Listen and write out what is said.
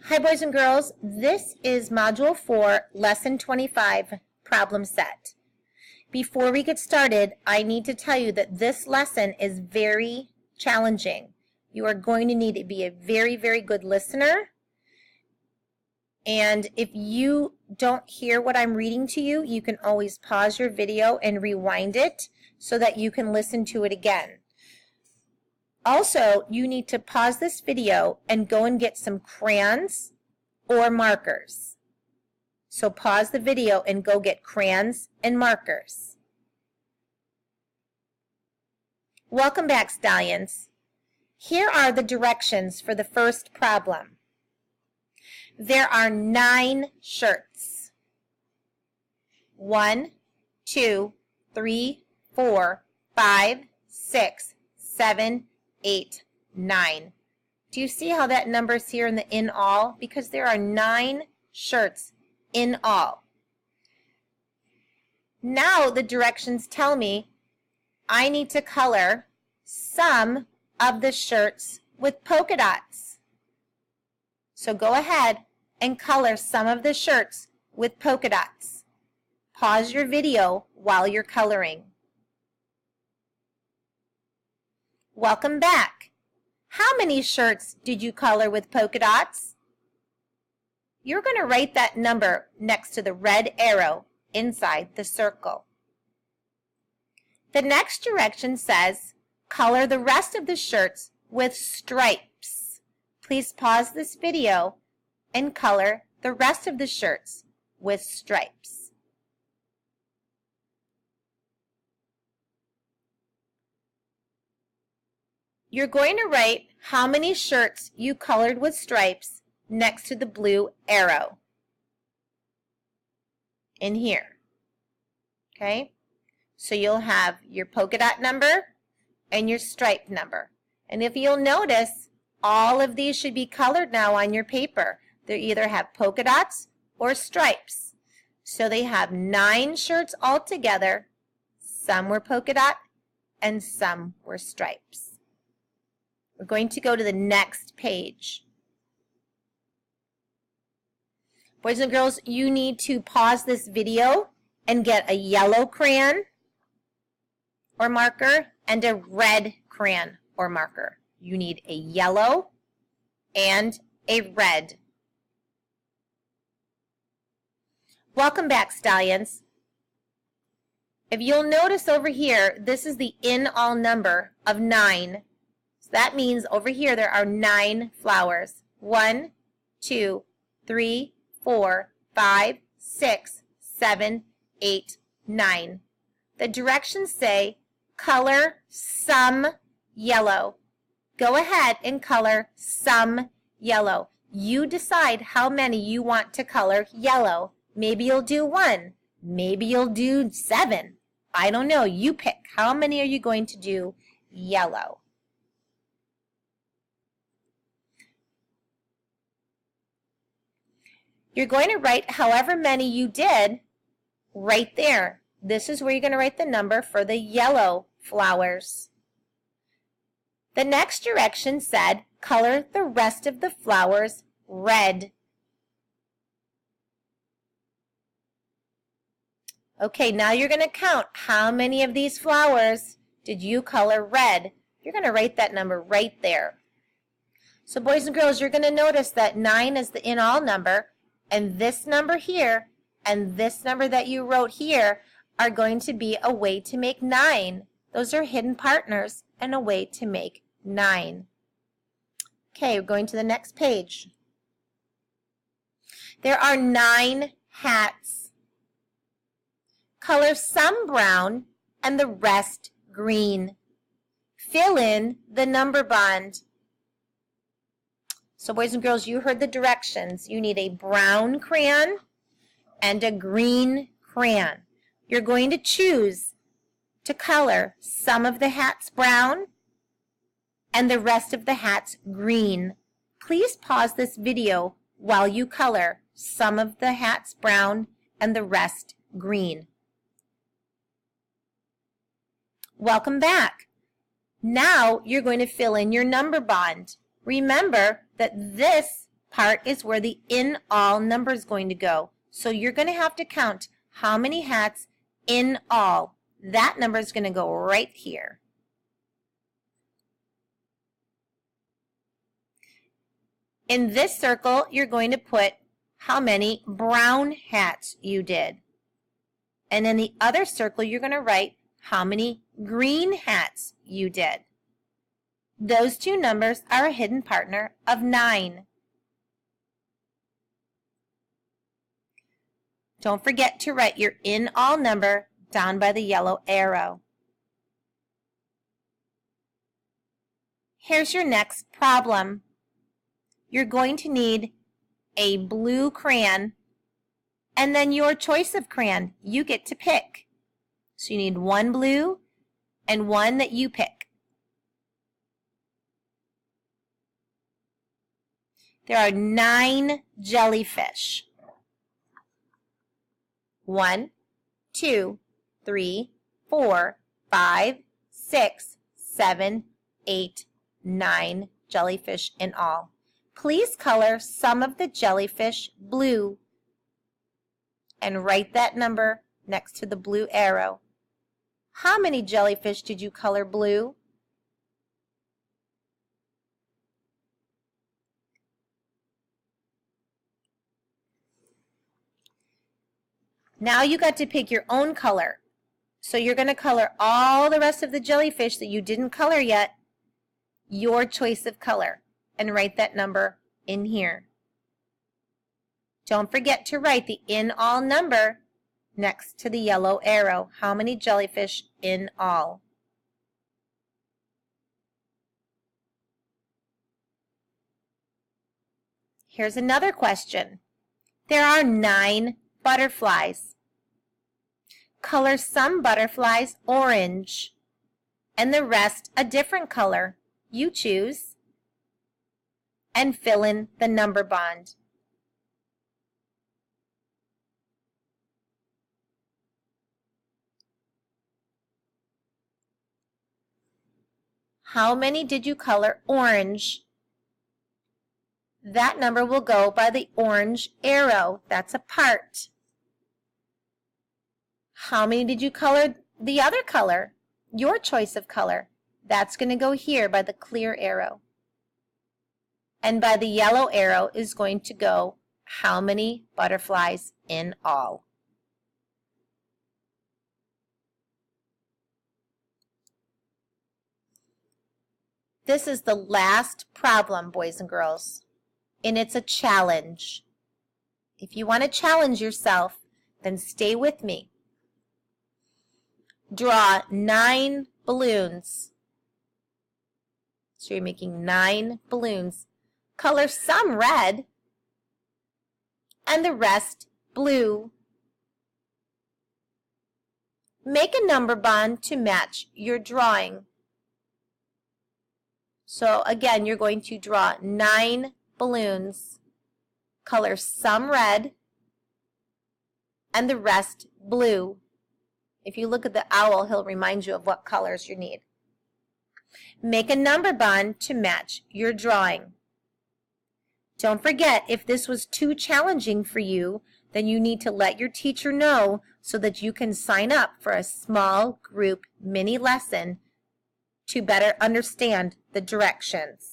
Hi boys and girls, this is Module 4, Lesson 25, Problem Set. Before we get started, I need to tell you that this lesson is very challenging. You are going to need to be a very, very good listener. And if you don't hear what I'm reading to you, you can always pause your video and rewind it so that you can listen to it again. Also, you need to pause this video and go and get some crayons or markers. So pause the video and go get crayons and markers. Welcome back, Stallions. Here are the directions for the first problem. There are 9 shirts. 1, 2, 3, 4, 5, 6, 7, 8, 9. Do you see how that number's here in the in all? Because there are 9 shirts in all. Now the directions tell me I need to color some of the shirts with polka dots. So go ahead and color some of the shirts with polka dots. Pause your video while you're coloring. Welcome back. How many shirts did you color with polka dots? You're going to write that number next to the red arrow inside the circle. The next direction says, color the rest of the shirts with stripes. Please pause this video and color the rest of the shirts with stripes. You're going to write how many shirts you colored with stripes next to the blue arrow in here. Okay? So you'll have your polka dot number and your stripe number. And if you'll notice, all of these should be colored now on your paper. They either have polka dots or stripes. So they have 9 shirts altogether. Some were polka dot and some were stripes. We're going to go to the next page. Boys and girls, you need to pause this video and get a yellow crayon or marker and a red crayon or marker. You need a yellow and a red. Welcome back, Stallions. If you'll notice over here, this is the in all number of 9. That means over here there are 9 flowers. 1, 2, 3, 4, 5, 6, 7, 8, 9. The directions say color some yellow. Go ahead and color some yellow. You decide how many you want to color yellow. Maybe you'll do 1. Maybe you'll do 7. I don't know. You pick. How many are you going to do yellow? You're going to write however many you did right there. This is where you're going to write the number for the yellow flowers. The next direction said, color the rest of the flowers red. Okay, now you're going to count how many of these flowers did you color red. You're going to write that number right there. So boys and girls, you're going to notice that 9 is the in all number. And this number here and this number that you wrote here are going to be a way to make 9. Those are hidden partners and a way to make 9. Okay, we're going to the next page. There are 9 hats. Color some brown and the rest green. Fill in the number bond. So boys and girls, you heard the directions. You need a brown crayon and a green crayon. You're going to choose to color some of the hats brown and the rest of the hats green. Please pause this video while you color some of the hats brown and the rest green. Welcome back. Now you're going to fill in your number bond. Remember that this part is where the in all number is going to go. So you're going to have to count how many hats in all. That number is going to go right here. In this circle, you're going to put how many brown hats you did. And in the other circle, you're going to write how many green hats you did. Those two numbers are a hidden partner of 9. Don't forget to write your in all number down by the yellow arrow. Here's your next problem. You're going to need a blue crayon and then your choice of crayon. You get to pick. So you need one blue and one that you pick. There are 9 jellyfish. 1, 2, 3, 4, 5, 6, 7, 8, 9 jellyfish in all. Please color some of the jellyfish blue and write that number next to the blue arrow. How many jellyfish did you color blue? Now you got to pick your own color. So you're going to color all the rest of the jellyfish that you didn't color yet, your choice of color, and write that number in here. Don't forget to write the in all number next to the yellow arrow. How many jellyfish in all? Here's another question. There are 9 butterflies. Color some butterflies orange and the rest a different color. You choose. And fill in the number bond. How many did you color orange? That number will go by the orange arrow. That's a part. How many did you color the other color? Your choice of color. That's going to go here by the clear arrow. And by the yellow arrow is going to go how many butterflies in all. This is the last problem, boys and girls, and it's a challenge. If you want to challenge yourself, then stay with me. Draw 9 balloons. So you're making 9 balloons. Color some red and the rest blue. Make a number bond to match your drawing. So again, you're going to draw 9 balloons. Color some red and the rest blue. If you look at the owl, he'll remind you of what colors you need. Make a number bond to match your drawing. Don't forget, if this was too challenging for you, then you need to let your teacher know so that you can sign up for a small group mini lesson to better understand the directions.